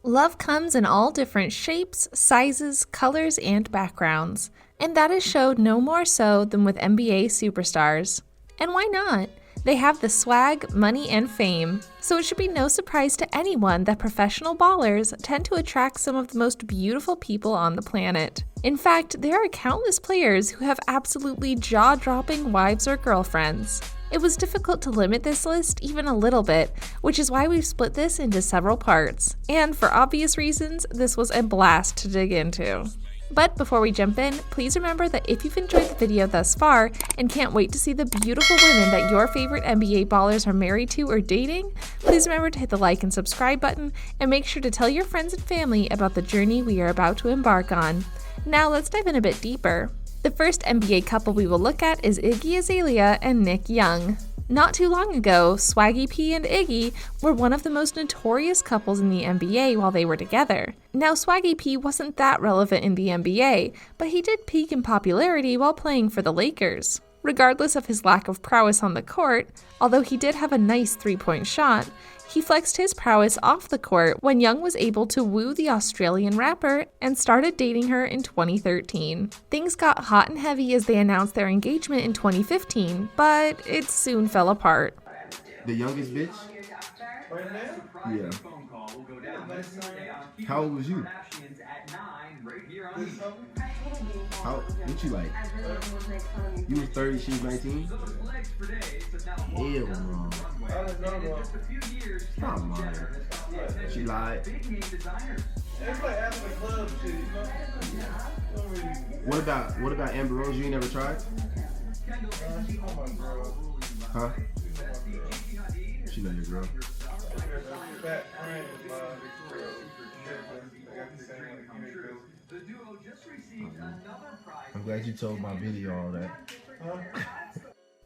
Love comes in all different shapes, sizes, colors, and backgrounds, and that is showed no more so than with NBA superstars. And why not? They have the swag, money, and fame, so it should be no surprise to anyone that professional ballers tend to attract some of the most beautiful people on the planet. In fact, there are countless players who have absolutely jaw-dropping wives or girlfriends. It was difficult to limit this list even a little bit, which is why we've split this into several parts. And for obvious reasons, this was a blast to dig into. But before we jump in, please remember that if you've enjoyed the video thus far and can't wait to see the beautiful women that your favorite NBA ballers are married to or dating, please remember to hit the like and subscribe button and make sure to tell your friends and family about the journey we are about to embark on. Now let's dive in a bit deeper. The first NBA couple we will look at is Iggy Azalea and Nick Young. Not too long ago, Swaggy P and Iggy were one of the most notorious couples in the NBA while they were together. Now, Swaggy P wasn't that relevant in the NBA, but he did peak in popularity while playing for the Lakers. Regardless of his lack of prowess on the court, although he did have a nice three-point shot, he flexed his prowess off the court when Young was able to woo the Australian rapper and started dating her in 2013. Things got hot and heavy as they announced their engagement in 2015, but it soon fell apart. The youngest bitch? Yeah. How old was you? What you like? You was 30, she was 19? Hell no. Stop lying. She lied. What about Amber Rose? You ain't never tried? Huh? She not your girl. I'm glad you told my video all that.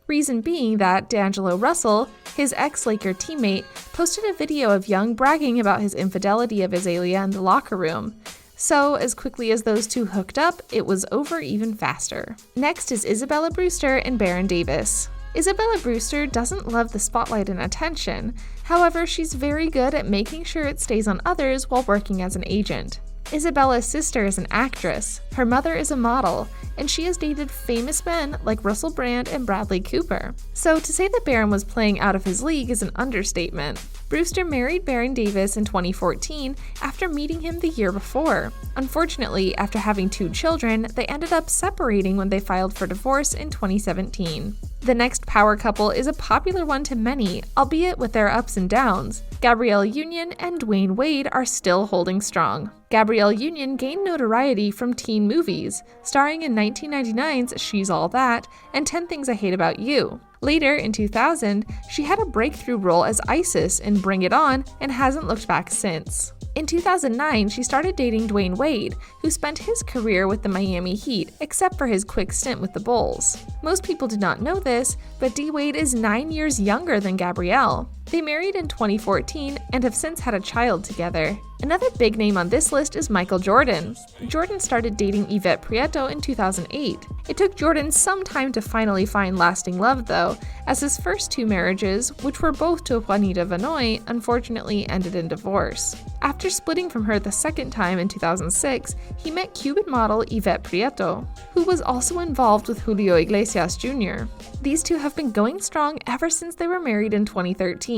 Reason being that D'Angelo Russell, his ex-Laker teammate, posted a video of Young bragging about his infidelity of Azalea in the locker room. So, as quickly as those two hooked up, it was over even faster. Next is Isabella Brewster and Baron Davis. Isabella Brewster doesn't love the spotlight and attention, however, she's very good at making sure it stays on others while working as an agent. Isabella's sister is an actress, her mother is a model, and she has dated famous men like Russell Brand and Bradley Cooper. So to say that Baron was playing out of his league is an understatement. Brewster married Baron Davis in 2014 after meeting him the year before. Unfortunately, after having 2 children, they ended up separating when they filed for divorce in 2017. The next power couple is a popular one to many, albeit with their ups and downs. Gabrielle Union and Dwayne Wade are still holding strong. Gabrielle Union gained notoriety from teen movies, starring in 1999's She's All That and 10 Things I Hate About You. Later, in 2000, she had a breakthrough role as Isis in Bring It On and hasn't looked back since. In 2009, she started dating Dwayne Wade, who spent his career with the Miami Heat, except for his quick stint with the Bulls. Most people did not know this, but D-Wade is 9 years younger than Gabrielle. They married in 2014 and have since had a child together. Another big name on this list is Michael Jordan. Jordan started dating Yvette Prieto in 2008. It took Jordan some time to finally find lasting love though, as his first 2 marriages, which were both to Juanita Vanoy, unfortunately ended in divorce. After splitting from her the second time in 2006, he met Cuban model Yvette Prieto, who was also involved with Julio Iglesias Jr. These two have been going strong ever since they were married in 2013.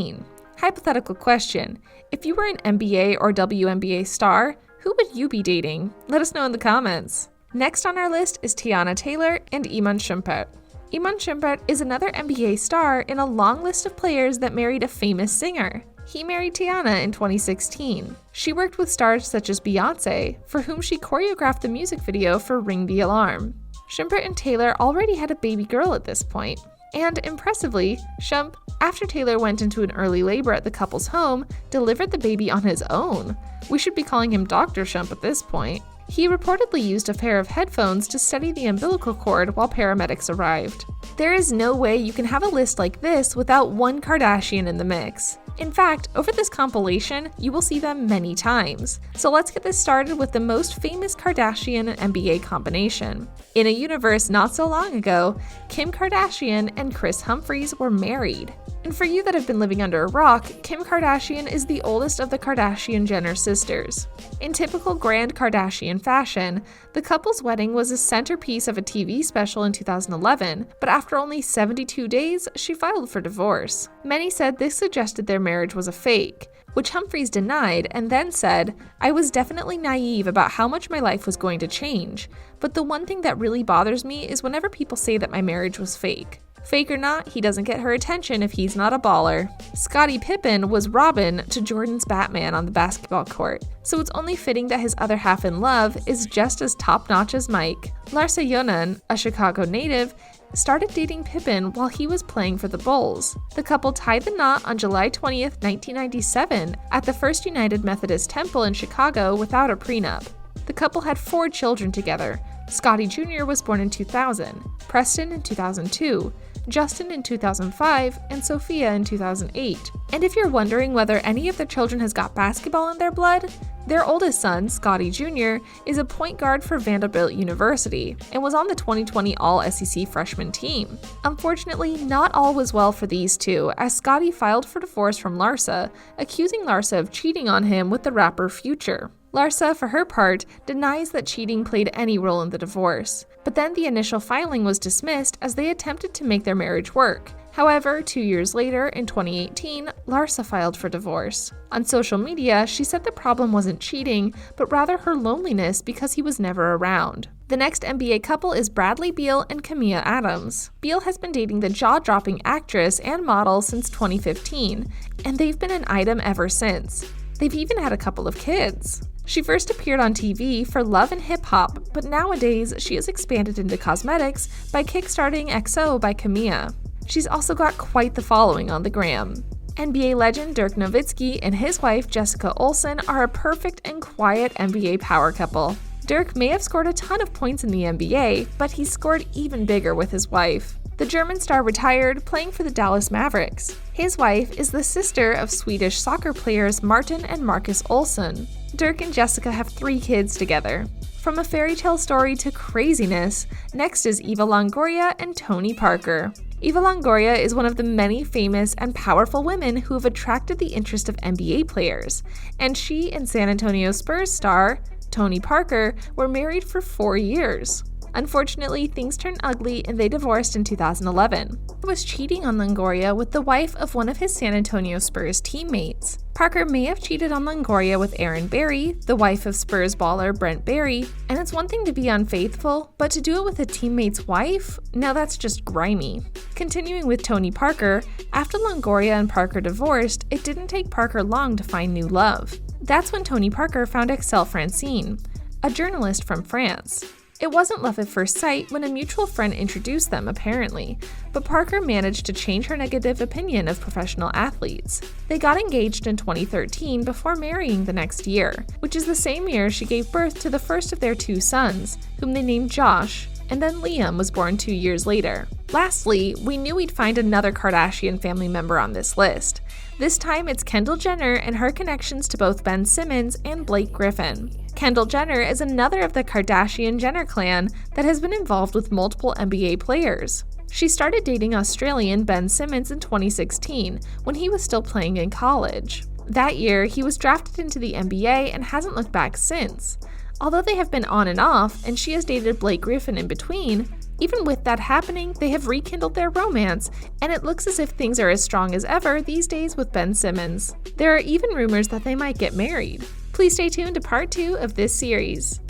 Hypothetical question: if you were an NBA or WNBA star, who would you be dating? Let us know in the comments. Next on our list is Teyana Taylor and Iman Shumpert. Iman Shumpert is another NBA star in a long list of players that married a famous singer. He married Teyana in 2016. She worked with stars such as Beyonce, for whom she choreographed the music video for Ring the Alarm. Shumpert and Taylor already had a baby girl at this point. And impressively, Shump, after Taylor went into an early labor at the couple's home, delivered the baby on his own. We should be calling him Dr. Shump at this point. He reportedly used a pair of headphones to steady the umbilical cord while paramedics arrived. There is no way you can have a list like this without one Kardashian in the mix. In fact, over this compilation, you will see them many times. So let's get this started with the most famous Kardashian and NBA combination. In a universe not so long ago, Kim Kardashian and Kris Humphries were married. And for you that have been living under a rock, Kim Kardashian is the oldest of the Kardashian-Jenner sisters. In typical grand Kardashian fashion, the couple's wedding was a centerpiece of a TV special in 2011, but after only 72 days, she filed for divorce. Many said this suggested their marriage was a fake, which Humphries denied and then said, "I was definitely naive about how much my life was going to change, but the one thing that really bothers me is whenever people say that my marriage was fake. Fake or not, he doesn't get her attention if he's not a baller." Scottie Pippen was Robin to Jordan's Batman on the basketball court, so it's only fitting that his other half in love is just as top-notch as Mike. Larsa Union, a Chicago native, started dating Pippen while he was playing for the Bulls. The couple tied the knot on July 20th, 1997 at the First United Methodist Temple in Chicago without a prenup. The couple had 4 children together. Scottie Jr. was born in 2000, Preston in 2002, Justin in 2005, and Sophia in 2008. And if you're wondering whether any of their children has got basketball in their blood, their oldest son, Scottie Jr., is a point guard for Vanderbilt University and was on the 2020 All-SEC freshman team. Unfortunately, not all was well for these two, as Scottie filed for divorce from Larsa, accusing Larsa of cheating on him with the rapper Future. Larsa, for her part, denies that cheating played any role in the divorce, but then the initial filing was dismissed as they attempted to make their marriage work. However, 2 years later, in 2018, Larsa filed for divorce. On social media, she said the problem wasn't cheating, but rather her loneliness because he was never around. The next NBA couple is Bradley Beal and Camilla Adams. Beal has been dating the jaw-dropping actress and model since 2015, and they've been an item ever since. They've even had a couple of kids. She first appeared on TV for Love and Hip Hop, but nowadays she has expanded into cosmetics by kickstarting XO by Camilla. She's also got quite the following on the gram. NBA legend Dirk Nowitzki and his wife Jessica Olsen are a perfect and quiet NBA power couple. Dirk may have scored a ton of points in the NBA, but he's scored even bigger with his wife. The German star retired, playing for the Dallas Mavericks. His wife is the sister of Swedish soccer players Martin and Marcus Olsson. Dirk and Jessica have 3 kids together. From a fairy tale story to craziness, next is Eva Longoria and Tony Parker. Eva Longoria is one of the many famous and powerful women who have attracted the interest of NBA players, and she and San Antonio Spurs star Tony Parker were married for 4 years. Unfortunately, things turned ugly and they divorced in 2011. He was cheating on Longoria with the wife of one of his San Antonio Spurs teammates. Parker may have cheated on Longoria with Erin Berry, the wife of Spurs baller Brent Berry, and it's one thing to be unfaithful, but to do it with a teammate's wife? Now that's just grimy. Continuing with Tony Parker, after Longoria and Parker divorced, it didn't take Parker long to find new love. That's when Tony Parker found Axel Francine, a journalist from France. It wasn't love at first sight when a mutual friend introduced them, apparently, but Parker managed to change her negative opinion of professional athletes. They got engaged in 2013 before marrying the next year, which is the same year she gave birth to the first of their 2 sons, whom they named Josh, and then Liam was born 2 years later. Lastly, we knew we'd find another Kardashian family member on this list. This time it's Kendall Jenner and her connections to both Ben Simmons and Blake Griffin. Kendall Jenner is another of the Kardashian-Jenner clan that has been involved with multiple NBA players. She started dating Australian Ben Simmons in 2016, when he was still playing in college. That year, he was drafted into the NBA and hasn't looked back since. Although they have been on and off, and she has dated Blake Griffin in between, even with that happening, they have rekindled their romance, and it looks as if things are as strong as ever these days with Ben Simmons. There are even rumors that they might get married. Please stay tuned to part 2 of this series.